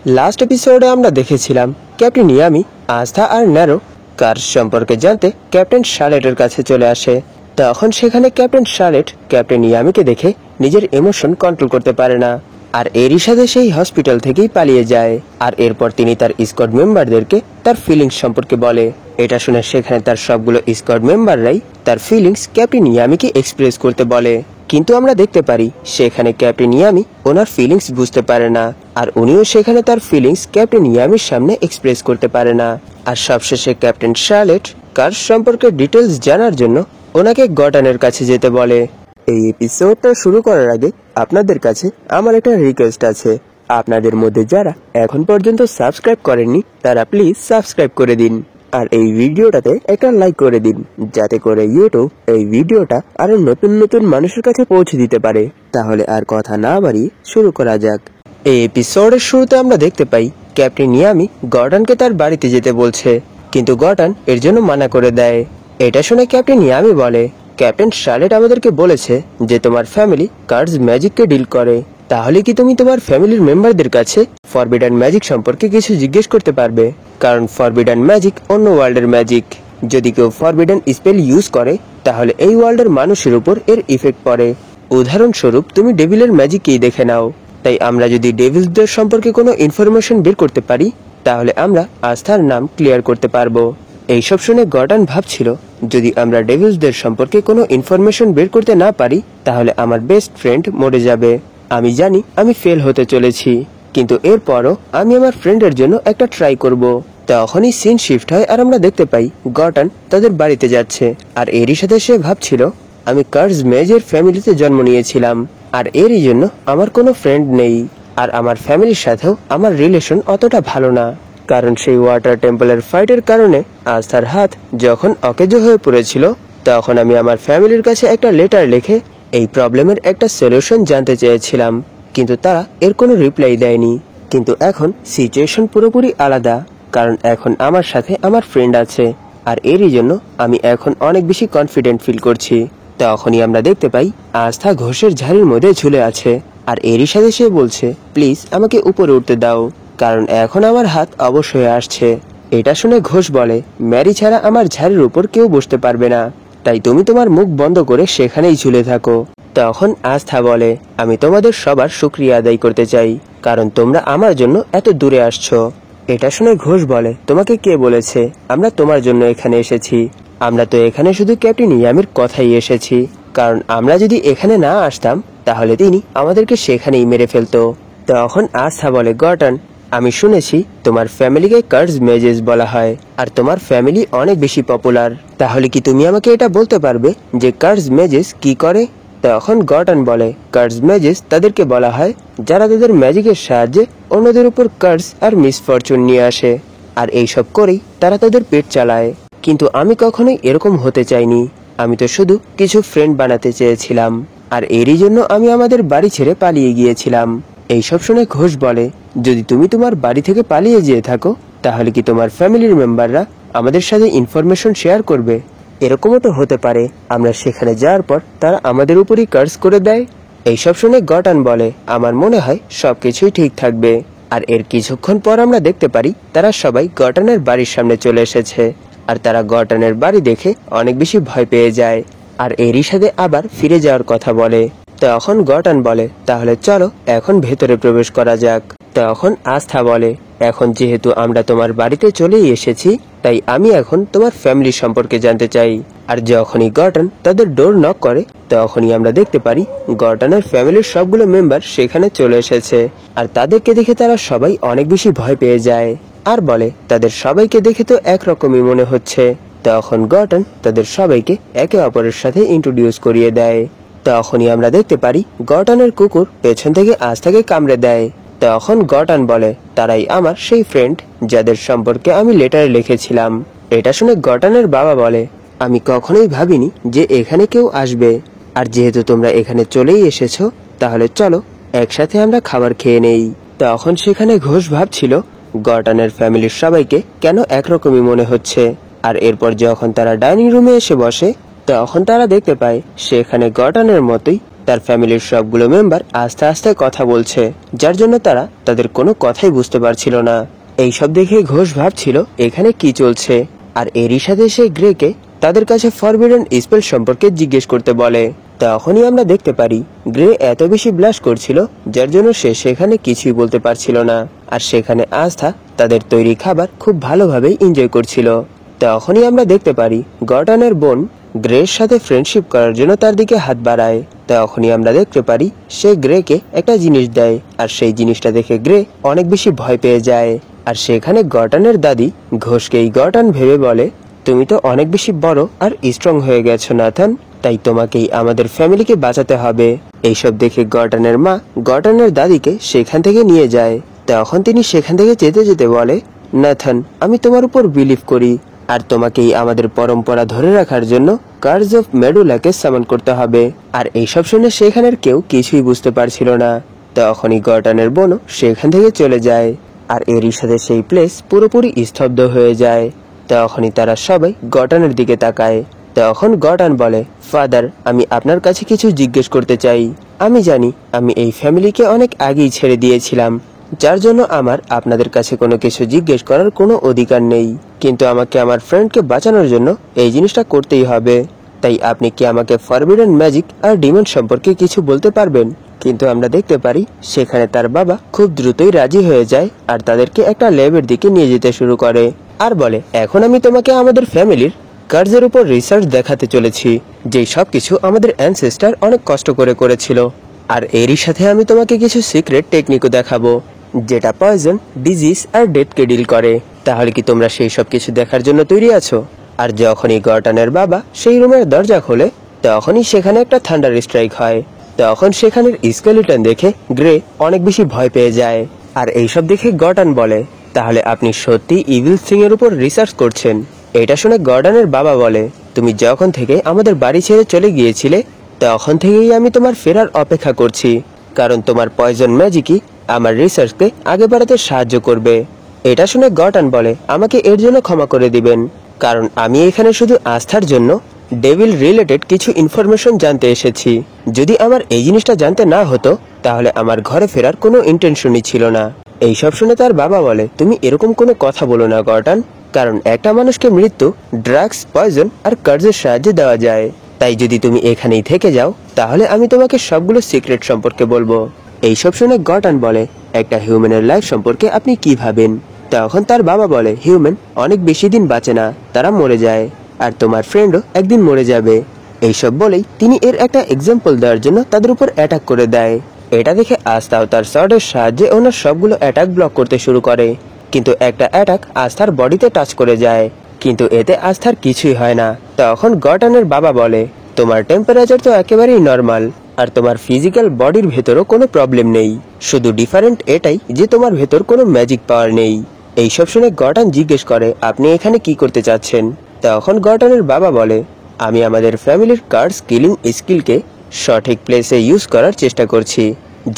Last এপিসোডে আমরা দেখেছিলাম ক্যাপ্টেন ইয়ামি আস্থা আর ন্যারো কার্স সম্পর্কে জানতে ক্যাপ্টেন শার্লেটের কাছে চলে আসে। তখন সেখানে ক্যাপ্টেন শার্লেট ক্যাপ্টেন ইয়ামিকে দেখে নিজের ইমোশন কন্ট্রোল করতে পারে না, আর এরই সাথে সেই হসপিটাল থেকেই পালিয়ে যায়। আর এরপর তিনি তার স্কোয়াড মেম্বারদেরকে তার ফিলিংস সম্পর্কে বলে। এটা শুনে সেখানে তার সবগুলো স্কোয়াড মেম্বাররাই তার ফিলিংস ক্যাপ্টেন ইয়ামিকে এক্সপ্রেস করতে বলে। কিন্তু আমরা দেখতে পারি সেখানে ক্যাপ্টেন ইয়ামি ওনার ফিলিংস বুঝতে পারে না, আর উনিও সেখানে তার ফিলিংস ক্যাপ্টেন ইয়ামির সামনে এক্সপ্রেস করতে পারে না। আর সবশেষে ক্যাপ্টেন শার্লেট কার্স সম্পর্কে ডিটেলস জানার জন্য ওনাকে গর্ডনের কাছে যেতে বলে। এই এপিসোডটা শুরু করার আগে আপনাদের কাছে আমার একটা রিকোয়েস্ট আছে। আপনাদের মধ্যে যারা এখন পর্যন্ত সাবস্ক্রাইব করেননি তারা প্লিজ সাবস্ক্রাইব করে দিন, আর এই ভিডিওটাতে একটা লাইক করে দিন, যাতে করে ইউটিউব এই ভিডিওটা আরো নতুন নতুন মানুষের কাছে পৌঁছে দিতে পারে। তাহলে আর কথা না বাড়িয়ে শুরু করা যাক। এই এপিসোডের শুরুতে আমরা দেখতে পাই ক্যাপ্টেন ইয়ামি গর্ডনকে তার বাড়িতে যেতে বলছে, কিন্তু গর্ডন এর জন্য মানা করে দেয়। এটা শুনে ক্যাপ্টেন ইয়ামি বলে, ক্যাপ্টেন শার্লেট আমাদেরকে বলেছে যে তোমার ফ্যামিলি কার্স ম্যাজিককে ডিল করে, তাহলে কি তুমি তোমার ফ্যামিলির মেম্বারদের কাছে ফরবিডেন ম্যাজিক সম্পর্কে কিছু জিজ্ঞেস করতে পারবে? কারণ ফরবিডেন ম্যাজিক অন্য ওয়ার্ল্ডের ম্যাজিক। যদি কেউ ফরবিডেন স্পেল ইউজ করে তাহলে এই ওয়ার্ল্ডের মানুষের উপর এর ইফেক্ট পড়ে। উদাহরণস্বরূপ তুমি ডেভিলের ম্যাজিককেই দেখে নাও। তাই আমরা যদি ডেভিলসদের সম্পর্কে কোনো ইনফরমেশন বের করতে পারি তাহলে আমরা আস্থার নাম ক্লিয়ার করতে পারবো। এইসব শুনে গর্ডন ভাবছিল, যদি আমরা ডেভিলসদের সম্পর্কে কোনো ইনফরমেশন বের করতে না পারি তাহলে আমার বেস্ট ফ্রেন্ড মরে যাবে। আমি জানি আমি ফেল হতে চলেছি, কিন্তু এরপরও আমি আমার ফ্রেন্ডের জন্য একটা ট্রাই করব। তখনই সিন শিফট হয় আর আমরা দেখতে পাই গর্ডন তাদের বাড়িতে যাচ্ছে। আর এরই সাথে সে ভাবছিল, আমি কার্স মেজের ফ্যামিলিতে জন্ম নিয়েছিলাম, আর এরই জন্য আমার কোনো ফ্রেন্ড নেই। আর আমার ফ্যামিলির সাথেও আমার রিলেশন অতটা ভালো না, কারণ সেই ওয়াটার টেম্পলের ফাইটের কারণে আস্থার হাত যখন অকেজো হয়ে পড়েছিল তখন আমি আমার ফ্যামিলির কাছে একটা লেটার লিখে এই প্রবলেমের একটা সলিউশন জানতে চেয়েছিলাম, কিন্তু তারা এর কোনো রিপ্লাই দেয়নি। কিন্তু এখন সিচুয়েশন পুরোপুরি আলাদা, কারণ এখন আমার সাথে আমার ফ্রেন্ড আছে, আর এরই জন্য আমি এখন অনেক বেশি কনফিডেন্ট ফিল করছি। তখনই আমরা দেখতে পাই আস্থা ঘোষের ঝাড়ির মধ্যে ঝুলে আছে, আর এরই সাথে সে বলছে, প্লিজ আমাকে উপরে উঠতে দাও, কারণ এখন আমার হাত অবশ হয়ে আসছে। এটা শুনে ঘোষ বলে, ম্যারি ছাড়া আমার ঝাড়ির উপর কেউ বসতে পারবে না, তাই তুমি তোমার মুখ বন্ধ করে সেখানেই ঝুলে থাকো। তখন আস্থা বলে, আমি তোমাদের সবার শুকরিয়া আদায় করতে চাই, কারণ তোমরা আমার জন্য এত দূরে আসছো। এটা শুনে ঘোষ বলে, তোমাকে কে বলেছে আমরা তোমার জন্য এখানে এসেছি? আমরা তো এখানে শুধু ক্যাপ্টেন ইয়ামির কথাই এসেছি, কারণ আমরা যদি এখানে না আসতাম তাহলে তিনি আমাদেরকে সেখানেই মেরে ফেলতো। তখন আস্থা বলে, গর্ডন আমি শুনেছি তোমার ফ্যামিলিকে কার্স মেজেস বলা হয়, আর তোমার ফ্যামিলি অনেক বেশি পপুলার, তাহলে কি তুমি আমাকে এটা বলতে পারবে যে কার্স মেজেস কি করে? তখন গর্ডন বলে, কার্স মেজেস তাদেরকে বলা হয় যারা তাদের ম্যাজিকের সাহায্যে অন্যদের উপর কার্স আর মিসফরচুন নিয়ে আসে, আর এইসব করেই তারা তাদের পেট চালায়। কিন্তু আমি কখনোই এরকম হতে চাইনি, আমি তো শুধু কিছু ফ্রেন্ড বানাতে চেয়েছিলাম, আর এরই জন্য আমি আমাদের বাড়ি ছেড়ে পালিয়ে গিয়েছিলাম। এইসব শুনে ঘোষ বলে, যদি তুমি তোমার বাড়ি থেকে পালিয়ে যেয়ে থাকো তাহলে কি তোমার ফ্যামিলির মেম্বাররা আমাদের সাথে ইনফরমেশন শেয়ার করবে? এরকমও তো হতে পারে আমরা সেখানে যাওয়ার পর তারা আমাদের উপরই কার্স করে দেয়। এইসব শুনে গর্ডন বলে, আমার মনে হয় সবকিছুই ঠিক থাকবে। আর এর কিছুক্ষণ পর আমরা দেখতে পারি তারা সবাই গর্ডনের বাড়ির সামনে চলে এসেছে, আর তারা গর্ডনের বাড়ি দেখে অনেক বেশি ভয় পেয়ে যায়, আর এরই সাথে আবার ফিরে যাওয়ার কথা বলে। তখন গর্ডন বলে, তাহলে চলো এখন ভেতরে প্রবেশ করা যাক। তখন আস্থা বলে, এখন যেহেতু আমরা তোমার বাড়িতে চলেই এসেছি তাই আমি এখন তোমার ফ্যামিলি সম্পর্কে জানতে চাই। আর যখনই গর্ডন তাদের ডোর নক করে তখনই আমরা দেখতে পারি গর্ডনের ফ্যামিলির সবগুলো মেম্বার সেখানে চলে এসেছে, আর তাদেরকে দেখে তারা সবাই অনেক বেশি ভয় পেয়ে যায়, আর বলে তাদের সবাইকে দেখে তো একরকমই মনে হচ্ছে। তখন গর্ডন তাদের সবাইকে একে অপরের সাথে ইন্ট্রোডিউস করিয়ে দেয়। তখনই আমরা দেখতে পারি গর্ডনের কুকুর পেছন থেকে আস্থাকে কামড়ে দেয়। তখন গর্ডন বলে, তারাই আমার সেই ফ্রেন্ড যাদের সম্পর্কে আমি লেটারে লিখেছিলাম। এটা শুনে গর্ডনের বাবা বলে, আমি কখনোই ভাবিনি যে এখানে কেউ আসবে, আর যেহেতু তোমরা এখানে চলেই এসেছো তাহলে চলো একসাথে আমরা খাবার খেয়ে নেই। তখন সেখানে ঘোষ ভাবছিল গর্ডনের ফ্যামিলির সবাইকে কেন একরকমই মনে হচ্ছে, আর এরপর যখন তারা ডাইনিং রুমে এসে বসে তখন তারা দেখতে পায় সেখানে গর্ডনের মতোই তার ফ্যামিলির সবগুলো মেম্বার আস্তে আস্তে কথা বলছে, যার জন্য তারা তাদের কোনো কথাই বুঝতে পারছিল না। এইসব দেখে ঘোষ ভাবছিল এখানে কি চলছে, আর এরই সাথে সে গ্রেকে তাদের কাছে ফরবিডেন স্পেল সম্পর্কে জিজ্ঞেস করতে বলে। তখনই আমরা দেখতে পারি গ্রে এত বেশি ব্লাশ করছিল, যার জন্য সে সেখানে কিছুই বলতে পারছিল না। আর সেখানে আস্থা তাদের তৈরি খাবার খুব ভালোভাবেই এনজয় করছিল। তখনই আমরা দেখতে পারি গর্ডনের বোন গ্রের সাথে ফ্রেন্ডশিপ করার জন্য তার দিকে হাত বাড়ায়। তখনই আমরা দেখতে পারি সে গ্রেকে একটা জিনিস দেয়, আর সেই জিনিসটা দেখে গ্রে অনেক বেশি ভয় পেয়ে যায়। আর সেখানে গর্ডনের দাদি ঘোষকেই গর্ডন ভেবে বলে, তুমি তো অনেক বেশি বড় আর স্ট্রং হয়ে গেছো নাথান, তাই তোমাকেই আমাদের ফ্যামিলিকে বাঁচাতে হবে। এইসব দেখে গর্ডনের মা গর্ডনের দাদিকে সেখান থেকে নিয়ে যায়। তখন তিনি সেখান থেকে যেতে যেতে বলে, নাথান, আমি তোমার উপর বিলিভ করি, আর তোমাকেই আমাদের পরম্পরা ধরে রাখার জন্য কার্জ অফ মেডুলাকে সামন করতে হবে। আর এইসব শুনে সেখানের কেউ কিছুই বুঝতে পারছিল না। তখনই গর্ডনের বোনও সেখান থেকে চলে যায়, আর এরই সাথে সেই প্লেস পুরোপুরি স্তব্ধ হয়ে যায়। তখনই তারা সবাই গর্ডনের দিকে তাকায়। তখন গর্ডন বলে, ফাদার, আমি আপনার কাছে কিছু জিজ্ঞেস করতে চাই। আমি জানি আমি এই ফ্যামিলিকে অনেক আগেই ছেড়ে দিয়েছিলাম, যার জন্য আমার আপনাদের কাছে কোনো কিছু জিজ্ঞেস করার কোনো অধিকার নেই, কিন্তু আমাকে আমার ফ্রেন্ডকে বাঁচানোর জন্য এই জিনিসটা করতেই হবে। তাই আপনি কি আমাকে ফরবিডেন ম্যাজিক আর ডিমন সম্পর্কে কিছু বলতে পারবেন? কিন্তু আমরা দেখতে পারি সেখানে তার বাবা খুব দ্রুতই রাজি হয়ে যায়, আর তাদেরকে একটা ল্যাবের দিকে নিয়ে যেতে শুরু করে, আর বলে, এখন আমি তোমাকে আমাদের ফ্যামিলির কার্জের উপর রিসার্চ দেখাতে চলেছি, যেই সবকিছু আমাদের অ্যানসেস্টার অনেক কষ্ট করে করেছিল। আর এরই সাথে আমি তোমাকে কিছু সিক্রেট টেকনিকও দেখাবো, যেটা পয়জন, ডিজিজ আর ডেথকে ডিল করে। তাহলে কি তোমরা সেই সব কিছু দেখার জন্য তৈরি আছো? আর যখনই গর্ডনের বাবা সেই রুমের দরজা খোলে, তখনই সেখানে একটা থান্ডার স্ট্রাইক হয়। তখন সেখানের স্কেলিটন দেখে গ্রে অনেক বেশি ভয় পেয়ে যায়। আর এইসব দেখে গর্ডন বলে, তাহলে আপনি সত্যি ইভিল থিং এর উপর রিসার্চ করছেন? এটা শুনে গর্ডনের বাবা বলে, তুমি যখন থেকে আমাদের বাড়ি ছেড়ে চলে গিয়েছিলে, তখন থেকেই আমি তোমার ফেরার অপেক্ষা করছি, কারণ তোমার পয়জন ম্যাজিকই আমার রিসার্চকে আগে বাড়াতে সাহায্য করবে। এটা শুনে গর্ডন বলে, আমাকে এর জন্য ক্ষমা করে দিবেন, কারণ আমি এখানে শুধু আস্থার জন্য ডেভিল রিলেটেড কিছু ইনফরমেশন জানতে এসেছি। যদি আমার এই জিনিসটা জানতে না হতো, তাহলে আমার ঘরে ফেরার কোনো ইন্টেনশনই ছিল না। এইসব শুনে তার বাবা বলে, তুমি এরকম কোনো কথা বলো না গর্ডন, কারণ একটা মানুষকে মৃত্যু ড্রাগস, পয়জন আর কার্জের সাহায্যে দেওয়া যায়। তাই যদি তুমি এখানেই থেকে যাও, তাহলে আমি তোমাকে সবগুলো সিক্রেট সম্পর্কে বলবো। এইসব শুনে গর্ডন বলে, একটা হিউম্যানের লাইফ সম্পর্কে আপনি কি ভাবেন? তখন তার বাবা বলে, হিউম্যান অনেক বেশি দিন বাঁচে না, তারা মরে যায়, আর তোমার ফ্রেন্ডও একদিন মরে যাবে। এইসব বলেই তিনি এর একটা এক্সাম্পল দেওয়ার জন্য তাদের উপর অ্যাটাক করে দেয়। এটা দেখে আস্থাও তার শর্টের সাহায্যে ওনার সবগুলো অ্যাটাক ব্লক করতে শুরু করে, কিন্তু একটা অ্যাটাক আস্থার বডিতে টাচ করে যায়, কিন্তু এতে আস্থার কিছুই হয় না। তখন গর্ডনের বাবা বলে, তোমার টেম্পারেচার তো একেবারেই নর্মাল, আর তোমার ফিজিক্যাল বডির ভেতরও কোনো প্রবলেম নেই, শুধু ডিফারেন্ট এটাই যে তোমার ভেতর কোনো ম্যাজিক পাওয়ার নেই। এইসব শুনে গর্ডন জিজ্ঞেস করে, আপনি এখানে কি করতে চাচ্ছেন? তখন গর্ডনের বাবা বলে, আমি আমাদের ফ্যামিলির কার্ডস কিলিং স্কিলকে সঠিক প্লেসে ইউজ করার চেষ্টা করছি,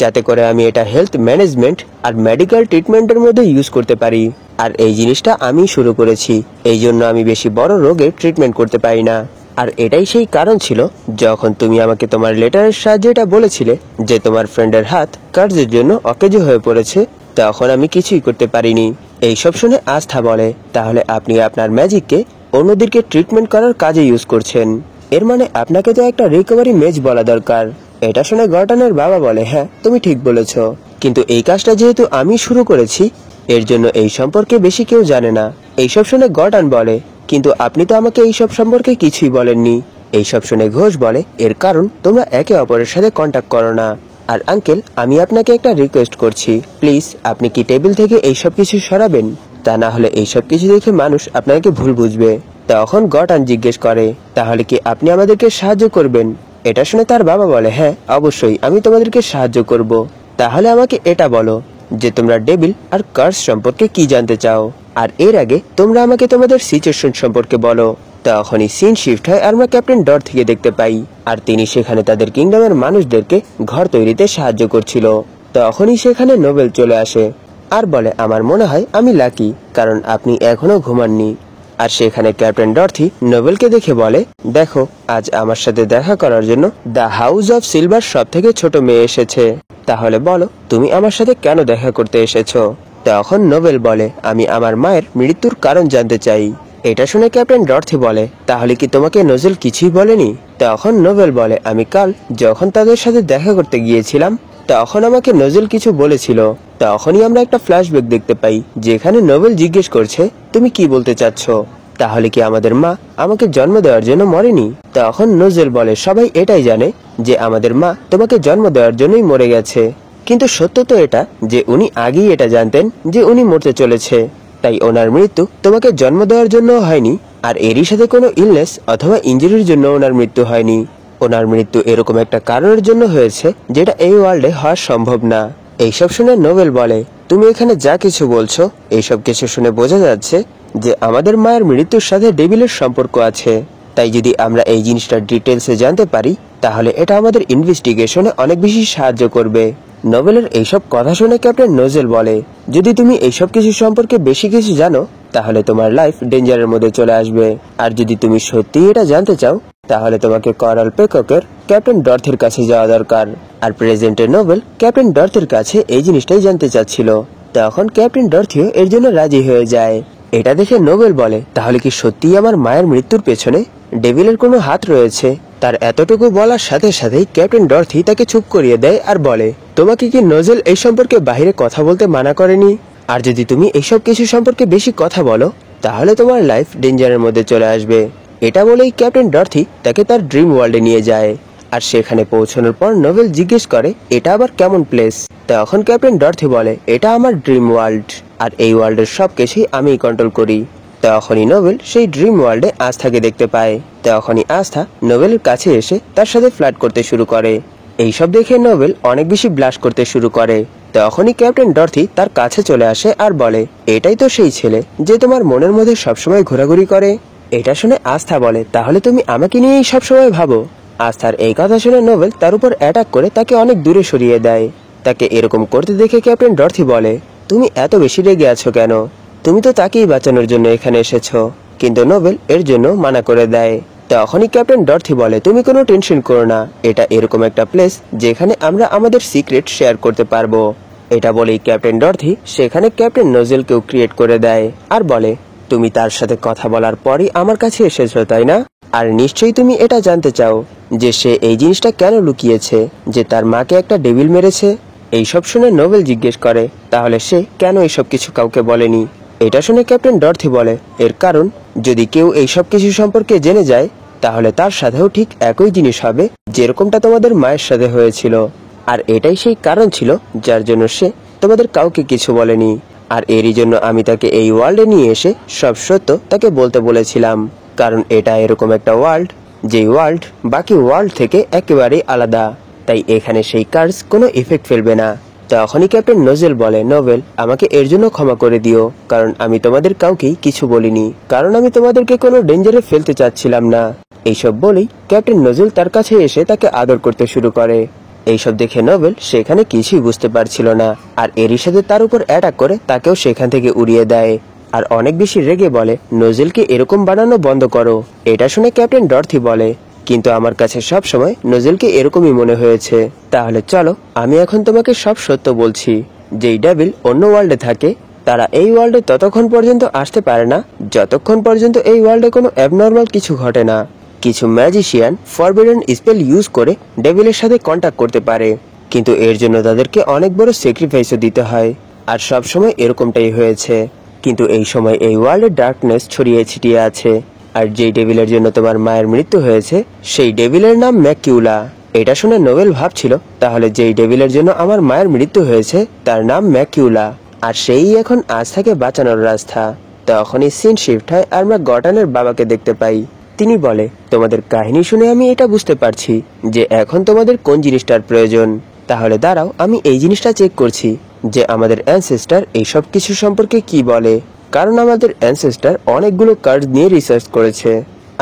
যাতে করে আমি এটা হেলথ ম্যানেজমেন্ট আর মেডিকেল ট্রিটমেন্টের মধ্যে ইউজ করতে পারি। আর এই জিনিসটা আমি শুরু করেছি, এই জন্য আমি বেশি বড় রোগের ট্রিটমেন্ট করতে পারি না। আর এটাই সেই কারণ ছিল যখন তুমি আমাকে তোমার লেটারের সাহায্যে এটা বলেছিলে যে তোমার ফ্রেন্ডের হাত কার্জের জন্য অকেজো হয়ে পড়েছে, তখন আমি কিছুই করতে পারিনি। এইসব শুনে আস্থা বলে, তাহলে আপনি আপনার ম্যাজিককে অন্যদেরকে ট্রিটমেন্ট করার কাজে ইউজ করছেন, এর মানে আপনাকে তো একটা রিকভারি মেজ বলা দরকার। এটা শুনে গর্ডনের বাবা বলে, হ্যাঁ তুমি ঠিক বলেছ, কিন্তু এই কাজটা যেহেতু আমি শুরু করেছি, এর জন্য এই সম্পর্কে বেশি কেউ জানে না। এইসব শুনে গর্ডন বলে, কিন্তু আপনি তো আমাকে এইসব সম্পর্কে কিছুই বলেননি। এইসব শুনে ঘোষ বলে, এর কারণ তোমরা একে অপরের সাথে কন্ট্যাক্ট করো না। আর আঙ্কেল, আমি আপনাকে একটা রিকোয়েস্ট করছি, প্লিজ আপনি কি টেবিল থেকে এইসব কিছু সরাবেন? তা না হলে এইসব কিছু দেখে মানুষ আপনাকে ভুল বুঝবে। তখন গর্ডন জিজ্ঞেস করে, তাহলে কি আপনি আমাদেরকে সাহায্য করবেন? এটা শুনে তার বাবা বলে, হ্যাঁ অবশ্যই আমি তোমাদেরকে সাহায্য করব। তাহলে আমাকে এটা বলো যে তোমরা ডেভিল আর কার্স সম্পর্কে কি জানতে চাও, আর এর আগে তোমরা আমাকে তোমাদের সিচুয়েশন সম্পর্কে বলো। তখনই সিন শিফট হয়, আর আমরা ক্যাপ্টেন ডর থেকে দেখতে পাই, আর তিনি সেখানে তাদের কিংডমের মানুষদেরকে ঘর তৈরিতে সাহায্য করছিল। তখনই সেখানে নোবেল চলে আসে আর বলে, আমার মনে হয় আমি লাকি, কারণ আপনি এখনো ঘুমাননি। আর সেখানে ক্যাপ্টেন ডরথি নোবেলকে দেখে বলে, দেখো আজ আমার সাথে দেখা করার জন্য দ্য হাউস অফ সিলভার সব থেকে ছোট মেয়ে এসেছে, তাহলে বলো তুমি আমার সাথে কেন দেখা করতে এসেছো? তখন নোবেল বলে, আমি আমার মায়ের মৃত্যুর কারণ জানতে চাই। এটা শুনে ক্যাপ্টেন ডরথি বলে, তাহলে কি তোমাকে নোজেল কিছুই বলেনি? তখন নোবেল বলে, আমি কাল যখন তাদের সাথে দেখা করতে গিয়েছিলাম তখন আমাকে নোজেল কিছু বলেছিল। তখনই আমরা একটা ফ্ল্যাশব্যাক দেখতে পাই যেখানে নোবেল জিজ্ঞেস করছে, তুমি কি বলতে চাচ্ছ? তাহলে কি আমাদের মা আমাকে জন্ম দেওয়ার জন্য মরেনি? তখন নোজেল বলে, সবাই এটাই জানে যে আমাদের মা তোমাকে জন্ম দেওয়ার জন্যই মরে গেছে, কিন্তু সত্য তো এটা যে উনি আগেই এটা জানতেন যে উনি মরতে চলেছে, তাই ওনার মৃত্যু তোমাকে জন্ম দেওয়ার জন্য হয়নি, আর এরই সাথে কোনো ইলনেস অথবা ইনজুরির জন্য ওনার মৃত্যু হয়নি। ওনার মৃত্যু এরকম একটা কারণের জন্য হয়েছে যেটা এই ওয়ার্ল্ডে হওয়া সম্ভব না। এইসব শুনে নোবেল বলে, তুমি এখানে যা কিছু বলছো এইসব কিছু শুনে বোঝা যাচ্ছে যে আমাদের মায়ের মৃত্যুর সাথে ডেভিলের সম্পর্ক আছে, তাই যদি আমরা এই জিনিসটা ডিটেলসে জানতে পারি তাহলে এটা আমাদের ইনভেস্টিগেশনে অনেক বেশি সাহায্য করবে। নোবেলের এইসব কথা শুনে ক্যাপ্টেন নোজেল বলে, যদি তুমি এইসব কিছু সম্পর্কে বেশি কিছু জানো তাহলে তোমার লাইফ ডেঞ্জারের মধ্যে চলে আসবে, আর যদি তুমি সত্যিই এটা জানতে চাও তাহলে তোমাকে করাল পেককের ক্যাপ্টেন ডরথের কাছে যাওয়া দরকার। আর প্রেজেন্টে নোবেল ক্যাপ্টেন ডরথের কাছে এই জিনিসটাই জানতে চাচ্ছিল। তখন ক্যাপ্টেন ডরথিও এর জন্য রাজি হয়ে যায়। এটা দেখে নোবেল বলে, তাহলে কি সত্যিই আমার মায়ের মৃত্যুর পেছনে ডেভিলের কোনো হাত রয়েছে? তার এতটুকু বলার সাথে সাথেই ক্যাপ্টেন ডরথি তাকে চুপ করিয়ে দেয় আর বলে, তোমাকে কি নোজেল এই সম্পর্কে বাইরে কথা বলতে মানা করেনি? আর যদি তুমি এইসব কিছু সম্পর্কে বেশি কথা বলো তাহলে তোমার লাইফ ডেঞ্জারের মধ্যে চলে আসবে। এটা বলেই ক্যাপ্টেন ডরথি তাকে তার ড্রিম ওয়ার্ল্ডে নিয়ে যায়। আর সেখানে পৌঁছানোর পর নোবেল জিজ্ঞেস করে, এটা আবার কেমন প্লেস? তখন ক্যাপ্টেন ডরথি বলে, এটা আমার ড্রিম ওয়ার্ল্ড, আর এই ওয়ার্ল্ডের সবকিছুই আমিই কন্ট্রোল করি। তখনই নোবেল সেই ড্রিম ওয়ার্ল্ডে আস্থাকে দেখতে পায়। তখনই আস্থা নোবেলের কাছে এসে তার সাথে ফ্লার্ট করতে শুরু করে। এইসব দেখে নোবেল অনেক বেশি ব্লাশ করতে শুরু করে। তখনই ক্যাপ্টেন ডরথি তার কাছে চলে আসে আর বলে, এটাই তো সেই ছেলে যে তোমার মনের মধ্যে সবসময় ঘোরাঘুরি করে। এটা শুনে আস্থা বলে, তাহলে তুমি আমাকে নিয়েই সবসময় ভাবো? আস্থার এই কথা শুনে নোবেল তার উপর অ্যাটাক করে তাকে অনেক দূরে সরিয়ে দেয়। তাকে এরকম করতে দেখে ক্যাপ্টেন ডরথি বলে, তুমি এত বেশি রেগে আছো কেন? তুমি তো তাকেই বাঁচানোর জন্য এখানে এসেছো। কিন্তু নোবেল এর জন্য মানা করে দেয়। তখনই ক্যাপ্টেন ডরথি বলে, তুমি কোনো টেনশন করো না, এটা এরকম একটা প্লেস যেখানে আমরা আমাদের সিক্রেট শেয়ার করতে পারবো। এটা বলেই ক্যাপ্টেন ডরথি সেখানে ক্যাপ্টেন নোজেলকেও ক্রিয়েট করে দেয় আর বলে, তুমি তার সাথে কথা বলার পরই আমার কাছে এসেছো তাই না? আর নিশ্চয়ই তুমি এটা জানতে চাও যে সে এই জিনিসটা কেন লুকিয়েছে যে তার মাকে একটা ডেভিল মেরেছে। এইসব শুনে নোবেল জিজ্ঞেস করে, তাহলে সে কেন এইসব কিছু কাউকে বলেনি? এটা শুনে ক্যাপ্টেন ডরথি বলে, এর কারণ যদি কেউ এইসব কিছু সম্পর্কে জেনে যায় তাহলে তার সাথেও ঠিক একই জিনিস হবে যেরকমটা তোমাদের মায়ের সাথে হয়েছিল। আর এটাই সেই কারণ ছিল যার জন্য সে তোমাদের কাউকে কিছু বলেনি। আর এরই জন্য আমি তাকে এই ওয়ার্ল্ডে নিয়ে এসে সব সত্য তাকে বলতে বলেছিলাম, কারণ এটা এরকম একটা ওয়ার্ল্ড যেই ওয়ার্ল্ড বাকি ওয়ার্ল্ড থেকে একেবারেই আলাদা, তাই এখানে সেই কার্স কোনো ইফেক্ট ফেলবে না। তখনই ক্যাপ্টেন নোজেল বলে, নোবেল আমাকে এর জন্য ক্ষমা করে দিও, কারণ আমি তোমাদের কাউকেই কিছু বলিনি, কারণ আমি তোমাদেরকে কোনো ডেঞ্জারে ফেলতে চাচ্ছিলাম না। এইসব বলেই ক্যাপ্টেন নোজেল তার কাছে এসে তাকে আদর করতে শুরু করে। এইসব দেখে নোবেল সেখানে কিছুই বুঝতে পারছিল না, আর এরই সাথে তার উপর অ্যাটাক করে তাকেও সেখান থেকে উড়িয়ে দেয়। আর অনেক বেশি রেগে বলে, নোজেলকে এরকম বানানো বন্ধ করো। এটা শুনে ক্যাপ্টেন ডরথি বলে, কিন্তু আমার কাছে সব সময় নোজেলকে এরকমই মনে হয়েছে। তাহলে চলো আমি এখন তোমাকে সব সত্য বলছি। যেই ডেভিল অন্য ওয়ার্ল্ডে থাকে তারা এই ওয়ার্ল্ডে ততক্ষণ পর্যন্ত আসতে পারে না যতক্ষণ পর্যন্ত এই ওয়ার্ল্ডে কোনো অ্যাবনর্মাল কিছু ঘটে না। কিছু ম্যাজিশিয়ান ফরবিডেন স্পেল ইউজ করে ডেভিলের সাথে কন্ট্যাক্ট করতে পারে, কিন্তু এর জন্য তাদেরকে অনেক বড় স্যাক্রিফাইসও দিতে হয়। আর সব সময় এরকমটাই হয়েছে। কিন্তু এই সময় এই ওয়ার্ল্ডে ডার্কনেস ছড়িয়ে ছিটিয়ে আছে। আর যেই ডেভিলের জন্য তোমার মায়ের মৃত্যু হয়েছে সেই ডেভিলের নাম ম্যাকিউলা। এটা শুনে নোবেল ভাবছিল, তাহলে যেই ডেভিলের জন্য আমার মায়ের মৃত্যু হয়েছে তার নাম ম্যাকিউলা, আর সেই এখন আস্থাকে বাঁচানোর রাস্তা। তখনই সিন শিফট হয় আর আমরা গর্ডনের বাবাকে দেখতে পাই। তিনি বলে, তোমাদের কাহিনী শুনে আমি এটা বুঝতে পারছি যে এখন তোমাদের কোন জিনিসটার প্রয়োজন। তাহলে দাঁড়াও আমি এই জিনিসটা চেক করছি যে আমাদের অ্যানসেস্টার এইসব কিছু সম্পর্কে কি বলে, কারণ আমাদের অ্যানসেস্টার অনেকগুলো কার্ড নিয়ে রিসার্চ করেছে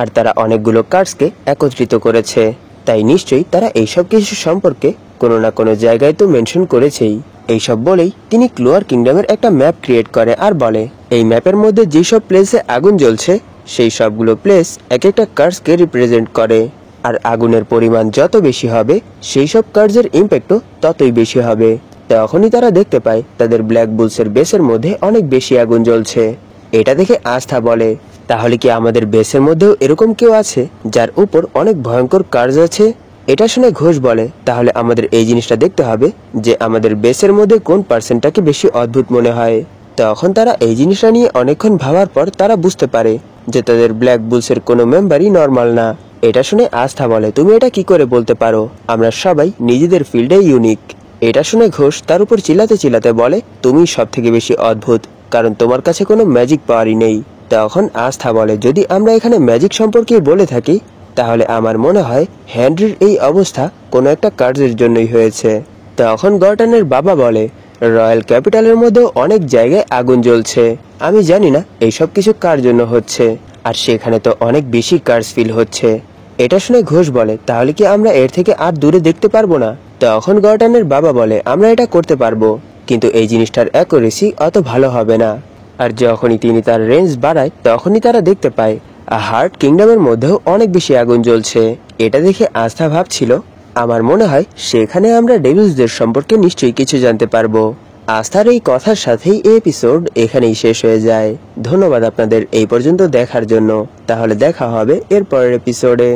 আর তারা অনেকগুলো কার্ডসকে একত্রিত করেছে, তাই নিশ্চয়ই তারা এইসব কিছু সম্পর্কে কোনো না কোনো জায়গায় তো মেনশন করেছেই। এইসব বলেই তিনি ক্লোয়ার কিংডমের একটা ম্যাপ ক্রিয়েট করে আর বলে, এই ম্যাপের মধ্যে যেসব প্লেসে আগুন জ্বলছে সেই সবগুলো প্লেস এক একটা কার্সকে রিপ্রেজেন্ট করে। আর আগুনের পরিমাণ যত বেশি হবে সেই সব কার্সের ইম্প্যাক্টও ততই বেশি হবে। তখনই তারা দেখতে পায় তাদের ব্ল্যাক বুলসের বেসের মধ্যে অনেক বেশি আগুন জ্বলছে। এটা দেখে আস্থা বলে, তাহলে কি আমাদের বেসের মধ্যেও এরকম কেউ আছে যার উপর অনেক ভয়ঙ্কর কার্স আছে? এটা শুনে ঘোষ বলে, তাহলে আমাদের এই জিনিসটা দেখতে হবে যে আমাদের বেসের মধ্যে কোন পার্সনটাকে বেশি অদ্ভুত মনে হয়। তখন তারা এই জিনিসটা নিয়ে অনেকক্ষণ ভাবার পর তারা বুঝতে পারে যে তাদের ব্ল্যাক বুলসের কোনো মেম্বারই নর্মাল না। এটা শুনে আস্থা বলে, তুমি এটা কি করে বলতে পারো? আমরা সবাই নিজেদের ফিল্ডে ইউনিক। এটা শুনে ঘোষ তার উপর চিল্লাতে চিল্লাতে বলে, তুমি সব থেকে বেশি অদ্ভুত, কারণ তোমার কাছে কোনো ম্যাজিক পাওয়ারই নেই। তখন আস্থা বলে, যদি আমরা এখানে ম্যাজিক সম্পর্কে বলে থাকি তাহলে আমার মনে হয় হেনরির এই অবস্থা কোনো একটা কার্যের জন্যই হয়েছে। তখন গর্টনের বাবা বলে, রয়্যাল ক্যাপিটালের মধ্যেও অনেক জায়গায় আগুন জ্বলছে, আমি জানি না এইসব কিছু কার জন্য হচ্ছে, আর সেখানে তো অনেক বেশি কার্স ফিল হচ্ছে। এটা শুনে ঘোষ বলে, তাহলে কি আমরা এর থেকে আর দূরে দেখতে পারবো না? তখন গর্টনের বাবা বলে, আমরা এটা করতে পারবো, কিন্তু এই জিনিসটার অ্যাকুরেসি অত ভালো হবে না। আর যখনই তিনি তার রেঞ্জ বাড়ায় তখনই তারা দেখতে পায় হার্ট কিংডমের মধ্যেও অনেক বেশি আগুন জ্বলছে। এটা দেখে আস্থা ভাবছিল, আমার মনে হয় সেখানে আমরা ডেভিলসদের সম্পর্কে নিশ্চয়ই কিছু জানতে পারবো। আস্থার এই কথার সাথেই এই এপিসোড এখানেই শেষ হয়ে যায়। ধন্যবাদ আপনাদের এই পর্যন্ত দেখার জন্য। তাহলে দেখা হবে এর পরের এপিসোডে।